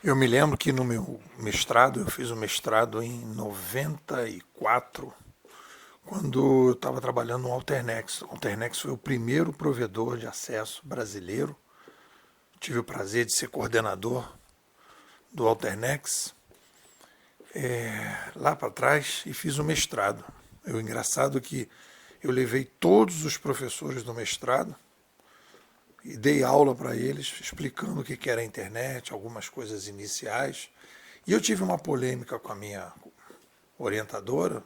Eu me lembro que no meu mestrado, eu fiz o mestrado em 94, quando eu estava trabalhando no Alternex. O Alternex foi o primeiro provedor de acesso brasileiro. Tive o prazer de ser coordenador do Alternex lá para trás e fiz o mestrado. O engraçado é que eu levei todos os professores do mestrado e dei aula para eles, explicando o que era a internet, algumas coisas iniciais. E eu tive uma polêmica com a minha orientadora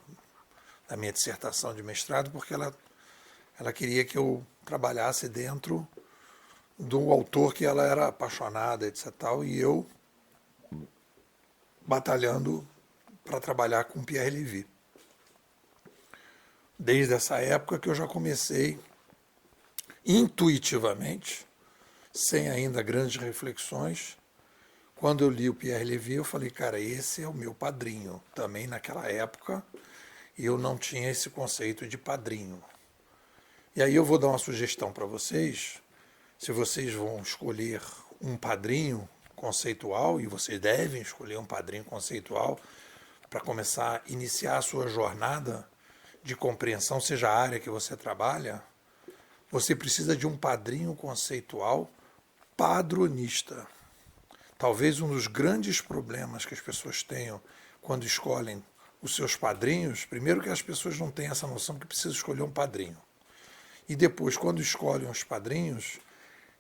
da minha dissertação de mestrado, porque ela queria que eu trabalhasse dentro do autor que ela era apaixonada, etc. Tal, e eu batalhando para trabalhar com Pierre Lévy. Desde essa época que eu já comecei intuitivamente, sem ainda grandes reflexões. Quando eu li o Pierre Lévy, eu falei, cara, esse é o meu padrinho. Também naquela época eu não tinha esse conceito de padrinho. E aí eu vou dar uma sugestão para vocês. Se vocês vão escolher um padrinho conceitual, e vocês devem escolher um padrinho conceitual para começar a iniciar a sua jornada de compreensão, seja a área que você trabalha, você precisa de um padrinho conceitual padronista. Talvez um dos grandes problemas que as pessoas tenham quando escolhem os seus padrinhos, primeiro que as pessoas não têm essa noção que precisa escolher um padrinho. E depois, quando escolhem os padrinhos,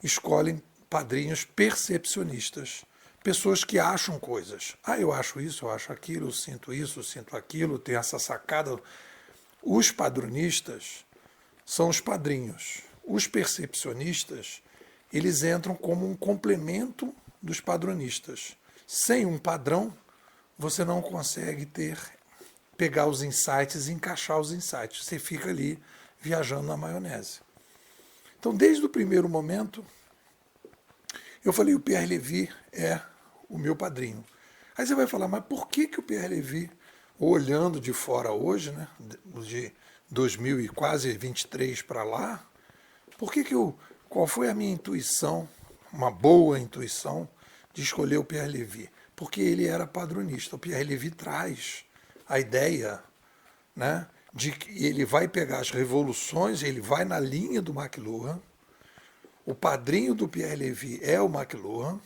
escolhem padrinhos percepcionistas. Pessoas que acham coisas. Ah, eu acho isso, eu acho aquilo, eu sinto aquilo, tem essa sacada. Os padronistas são os padrinhos. Os percepcionistas, eles entram como um complemento dos padronistas. Sem um padrão, você não consegue pegar os insights e encaixar os insights. Você fica ali viajando na maionese. Então, desde o primeiro momento, eu falei, o Pierre Lévy é o meu padrinho. Aí você vai falar, mas por que o Pierre Lévy, olhando de fora hoje, né, de 2000 e quase 23 para lá, qual foi a minha intuição, uma boa intuição, de escolher o Pierre Lévy? Porque ele era padronista. O Pierre Lévy traz a ideia, né, de que ele vai pegar as revoluções, ele vai na linha do McLuhan. O padrinho do Pierre Lévy é o McLuhan,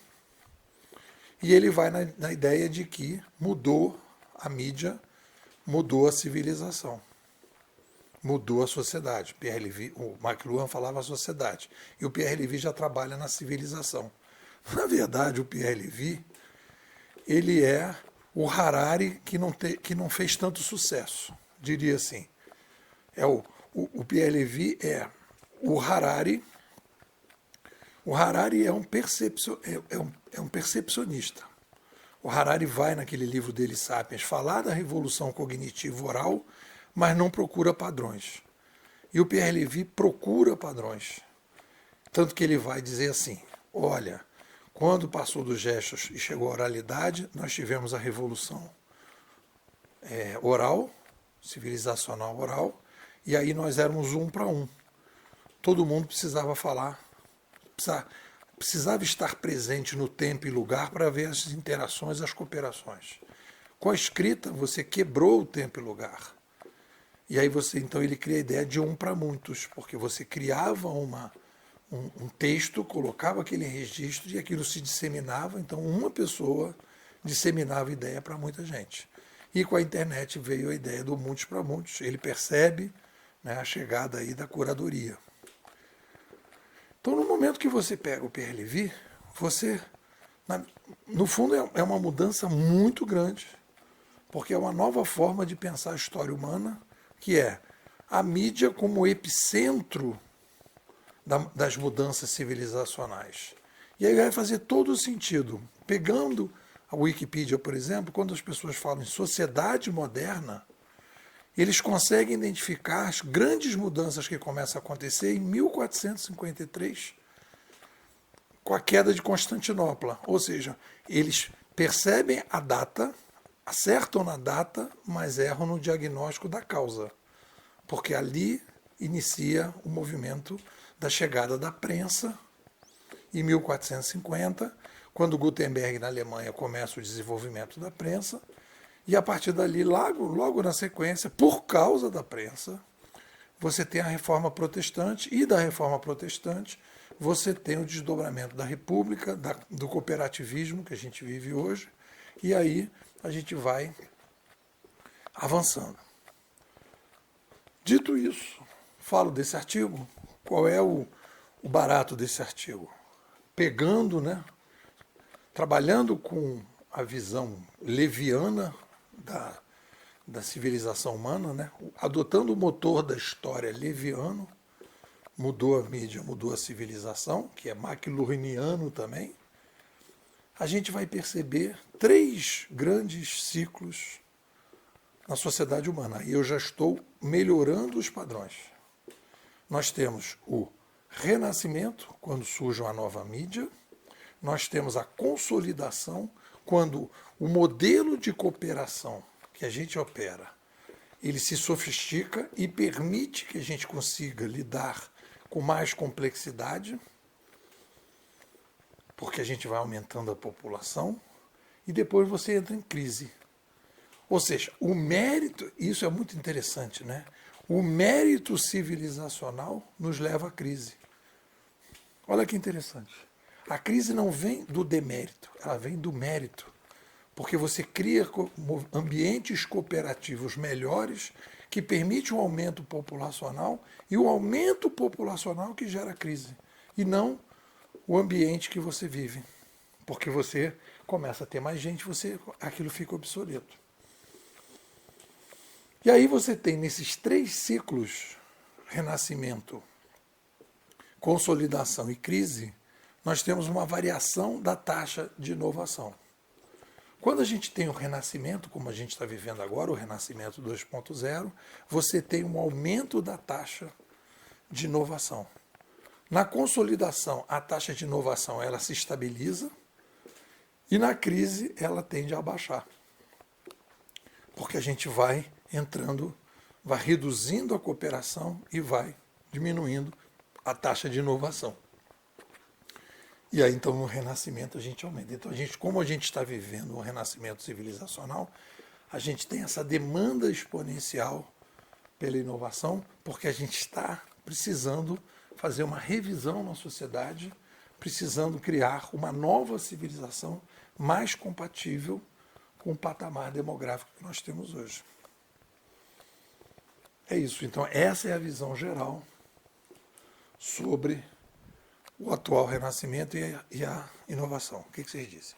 e ele vai na ideia de que mudou a mídia, mudou a civilização, mudou a sociedade. Pierre Lévy, o McLuhan falava a sociedade, e o Pierre Lévy já trabalha na civilização. Na verdade, o Pierre Lévy, ele é o Harari que não fez tanto sucesso, diria assim. O Pierre Lévy é o Harari. O Harari é um percepcionista. O Harari vai, naquele livro dele, Sapiens, falar da revolução cognitiva oral, mas não procura padrões. E o Pierre Lévy procura padrões. Tanto que ele vai dizer assim, olha, quando passou dos gestos e chegou à oralidade, nós tivemos a revolução oral, civilizacional oral, e aí nós éramos um para um. Todo mundo precisava falar, precisava estar presente no tempo e lugar para ver as interações, as cooperações. Com a escrita, você quebrou o tempo e lugar. E aí então ele cria a ideia de um para muitos, porque você criava um texto, colocava aquele registro e aquilo se disseminava, então uma pessoa disseminava a ideia para muita gente. E com a internet veio a ideia do muitos para muitos. Ele percebe, né, a chegada aí da curadoria. Então, no momento que você pega o Pierre Lévy, no fundo, é uma mudança muito grande, porque é uma nova forma de pensar a história humana, que é a mídia como epicentro das mudanças civilizacionais. E aí vai fazer todo o sentido. Pegando a Wikipedia, por exemplo, quando as pessoas falam em sociedade moderna, eles conseguem identificar as grandes mudanças que começam a acontecer em 1453, com a queda de Constantinopla. Ou seja, eles percebem a data, acertam na data, mas erram no diagnóstico da causa. Porque ali inicia o movimento da chegada da prensa, em 1450, quando Gutenberg na Alemanha começa o desenvolvimento da prensa, e a partir dali, logo na sequência, por causa da prensa, você tem a Reforma Protestante, e da Reforma Protestante você tem o desdobramento da República, do cooperativismo que a gente vive hoje, e aí a gente vai avançando. Dito isso, falo desse artigo. Qual é o barato desse artigo? Pegando, né, trabalhando com a visão leviana da civilização humana, né, adotando o motor da história leviano, mudou a mídia, mudou a civilização, que é McLuhaniano também, a gente vai perceber 3 grandes ciclos na sociedade humana. E eu já estou melhorando os padrões. Nós temos o renascimento, quando surge uma nova mídia. Nós temos a consolidação, quando o modelo de cooperação que a gente opera, ele se sofistica e permite que a gente consiga lidar com mais complexidade, porque a gente vai aumentando a população, e depois você entra em crise. Ou seja, o mérito, isso é muito interessante, né? O mérito civilizacional nos leva à crise. Olha que interessante. A crise não vem do demérito, ela vem do mérito. Porque você cria ambientes cooperativos melhores que permitem um aumento populacional, e o aumento populacional que gera crise, e não o ambiente que você vive. Porque você começa a ter mais gente, aquilo fica obsoleto. E aí você tem nesses 3 ciclos, renascimento, consolidação e crise, nós temos uma variação da taxa de inovação. Quando a gente tem o renascimento, como a gente está vivendo agora, o renascimento 2.0, você tem um aumento da taxa de inovação. Na consolidação, a taxa de inovação ela se estabiliza, e na crise ela tende a baixar. Porque a gente vai entrando, vai reduzindo a cooperação e vai diminuindo a taxa de inovação. E aí, então, no renascimento a gente aumenta. Então, como a gente está vivendo um renascimento civilizacional, a gente tem essa demanda exponencial pela inovação, porque a gente está precisando fazer uma revisão na sociedade, precisando criar uma nova civilização mais compatível com o patamar demográfico que nós temos hoje. É isso. Então, essa é a visão geral sobre o atual renascimento e a inovação. O que vocês dizem?